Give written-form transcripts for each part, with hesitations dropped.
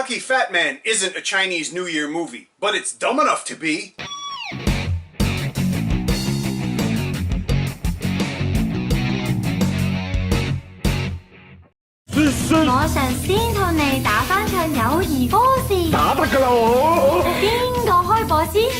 Lucky Fat Man isn't a Chinese New Year movie, but it's dumb enough to be. 我想先同你打返場友誼波士，打得㗎啦我。邊個開播先？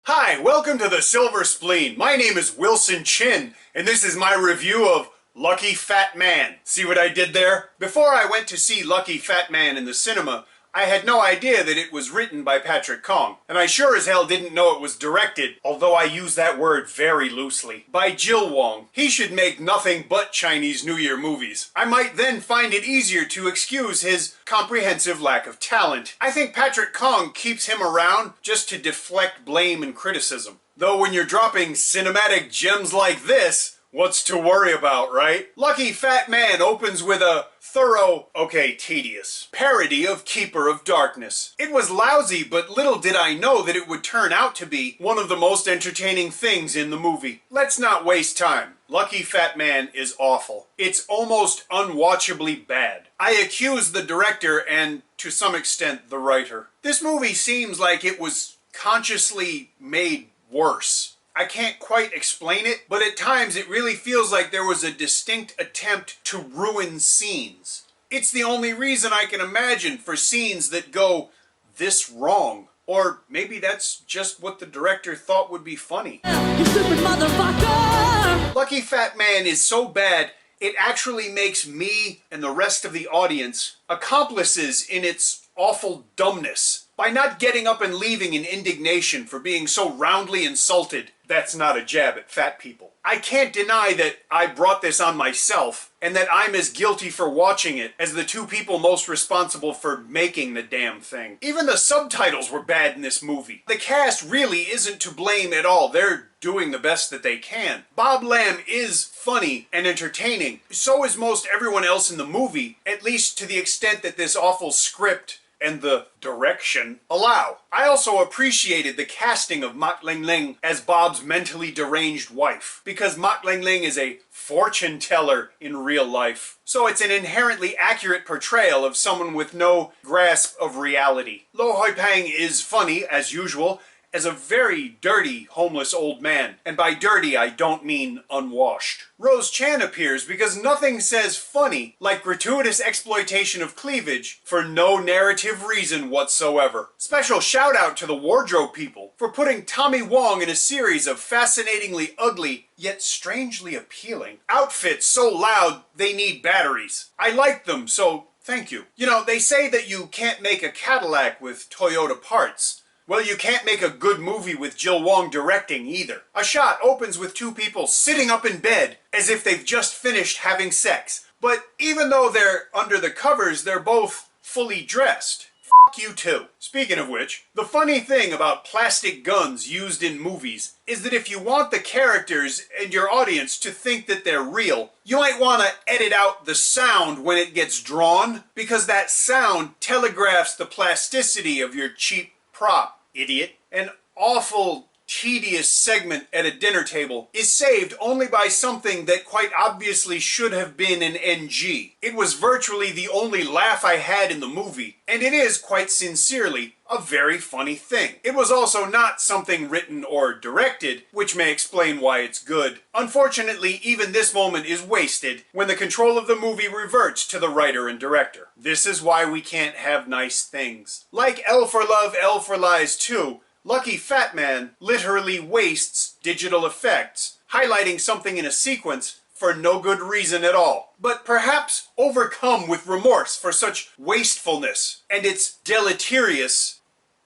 Hi, welcome to the Silver Spleen. My name is Wilson Chin, and this is my review of Lucky Fat Man. See what I did there? Before I went to see Lucky Fat Man in the cinema, I had no idea that it was written by Patrick Kong, and I sure as hell didn't know it was directed, although I use that word very loosely, by Jill Wong. He should make nothing but Chinese New Year movies. I might then find it easier to excuse his comprehensive lack of talent. I think Patrick Kong keeps him around just to deflect blame and criticism. Though when you're dropping cinematic gems like this, what's to worry about, right? Lucky Fat Man opens with a thorough, okay, tedious, parody of Keeper of Darkness. It was lousy, but little did I know that it would turn out to be one of the most entertaining things in the movie. Let's not waste time. Lucky Fat Man is awful. It's almost unwatchably bad. I accuse the director and, to some extent, the writer. This movie seems like it was consciously made worse. I can't quite explain it, but at times it really feels like there was a distinct attempt to ruin scenes. It's the only reason I can imagine for scenes that go this wrong. Or maybe that's just what the director thought would be funny. You stupid motherfucker! Lucky Fat Man is so bad, it actually makes me and the rest of the audience accomplices in its awful dumbness. By not getting up and leaving in indignation for being so roundly insulted. That's not a jab at fat people. I can't deny that I brought this on myself, and that I'm as guilty for watching it as the two people most responsible for making the damn thing. Even the subtitles were bad in this movie. The cast really isn't to blame at all. They're doing the best that they can. Bob Lamb is funny and entertaining. So is most everyone else in the movie, at least to the extent that this awful script and the direction allow. I also appreciated the casting of Mak Ling Ling as Bob's mentally deranged wife, because Mak Ling Ling is a fortune teller in real life. So it's an inherently accurate portrayal of someone with no grasp of reality. Lo Hoi Pang is funny, as usual, as a very dirty homeless old man. And by dirty, I don't mean unwashed. Rose Chan appears because nothing says funny like gratuitous exploitation of cleavage for no narrative reason whatsoever. Special shout out to the wardrobe people for putting Tommy Wong in a series of fascinatingly ugly, yet strangely appealing outfits so loud they need batteries. I like them, so thank you. You know, they say that you can't make a Cadillac with Toyota parts. Well, you can't make a good movie with Jill Wong directing either. A shot opens with two people sitting up in bed as if they've just finished having sex. But even though they're under the covers, they're both fully dressed. F*** you too. Speaking of which, the funny thing about plastic guns used in movies is that if you want the characters and your audience to think that they're real, you might want to edit out the sound when it gets drawn, because that sound telegraphs the plasticity of your cheap prop, idiot. An awful, tedious segment at a dinner table is saved only by something that quite obviously should have been an NG. It was virtually the only laugh I had in the movie, and it is, quite sincerely, a very funny thing. It was also not something written or directed, which may explain why it's good. Unfortunately, even this moment is wasted when the control of the movie reverts to the writer and director. This is why we can't have nice things. Like L for Love, L for Lies 2, Lucky Fat Man literally wastes digital effects, highlighting something in a sequence for no good reason at all. But perhaps overcome with remorse for such wastefulness and its deleterious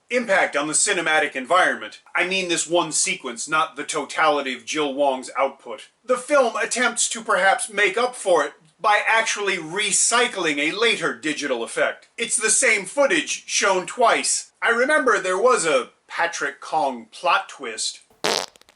impact on the cinematic environment. I mean this one sequence, not the totality of Jill Wong's output. The film attempts to perhaps make up for it by actually recycling a later digital effect. It's the same footage shown twice. I remember there was a Patrick Kong plot twist,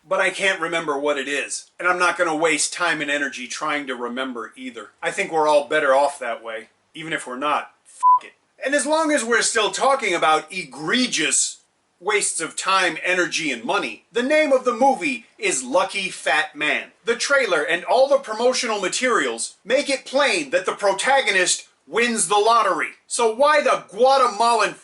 but I can't remember what it is. And I'm not going to waste time and energy trying to remember either. I think we're all better off that way. Even if we're not, f*** it. And as long as we're still talking about egregious wastes of time, energy, and money. The name of the movie is Lucky Fat Man. The trailer and all the promotional materials make it plain that the protagonist wins the lottery. So why the Guatemalan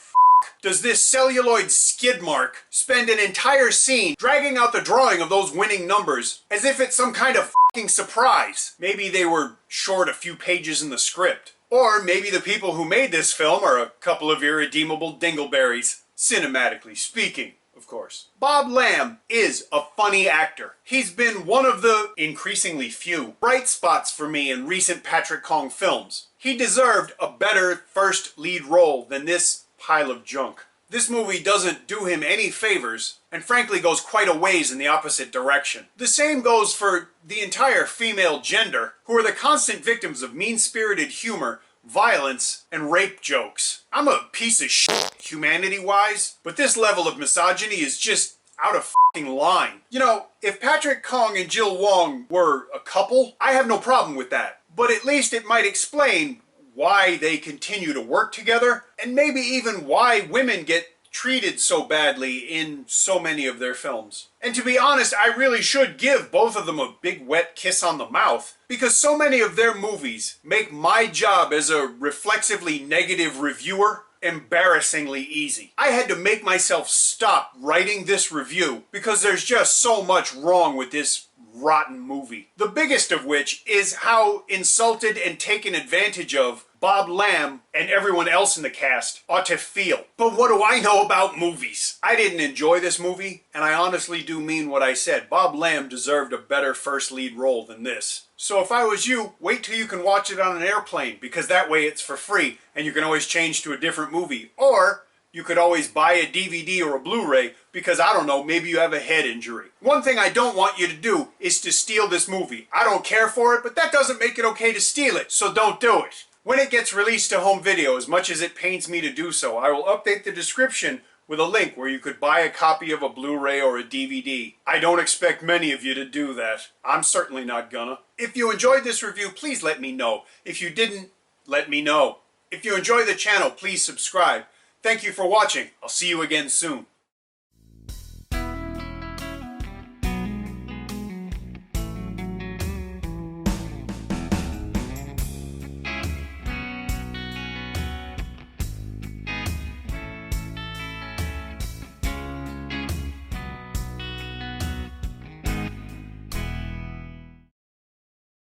does this celluloid skid mark spend an entire scene dragging out the drawing of those winning numbers as if it's some kind of surprise? Maybe they were short a few pages in the script. Or maybe the people who made this film are a couple of irredeemable dingleberries, cinematically speaking, of course. Bob Lamb is a funny actor. He's been one of the increasingly few bright spots for me in recent Patrick Kong films. He deserved a better first lead role than this pile of junk. This movie doesn't do him any favors, and frankly goes quite a ways in the opposite direction. The same goes for the entire female gender, who are the constant victims of mean-spirited humor, violence, and rape jokes. I'm a piece of shit humanity-wise, but this level of misogyny is just out of line. You know, if Patrick Kong and Jill Wong were a couple, I have no problem with that. But at least it might explain why they continue to work together, and maybe even why women get treated so badly in so many of their films. And to be honest, I really should give both of them a big wet kiss on the mouth, because so many of their movies make my job as a reflexively negative reviewer embarrassingly easy. I had to make myself stop writing this review because there's just so much wrong with this rotten movie. The biggest of which is how insulted and taken advantage of Bob Lamb and everyone else in the cast ought to feel. But what do I know about movies? I didn't enjoy this movie, and I honestly do mean what I said. Bob Lamb deserved a better first lead role than this. So if I was you, wait till you can watch it on an airplane, because that way it's for free, and you can always change to a different movie. Or you could always buy a DVD or a Blu-ray, because I don't know, maybe you have a head injury. One thing I don't want you to do is to steal this movie. I don't care for it, but that doesn't make it okay to steal it, so don't do it. When it gets released to home video, as much as it pains me to do so, I will update the description with a link where you could buy a copy of a Blu-ray or a DVD. I don't expect many of you to do that. I'm certainly not gonna. If you enjoyed this review, please let me know. If you didn't, let me know. If you enjoy the channel, please subscribe. Thank you for watching. I'll see you again soon.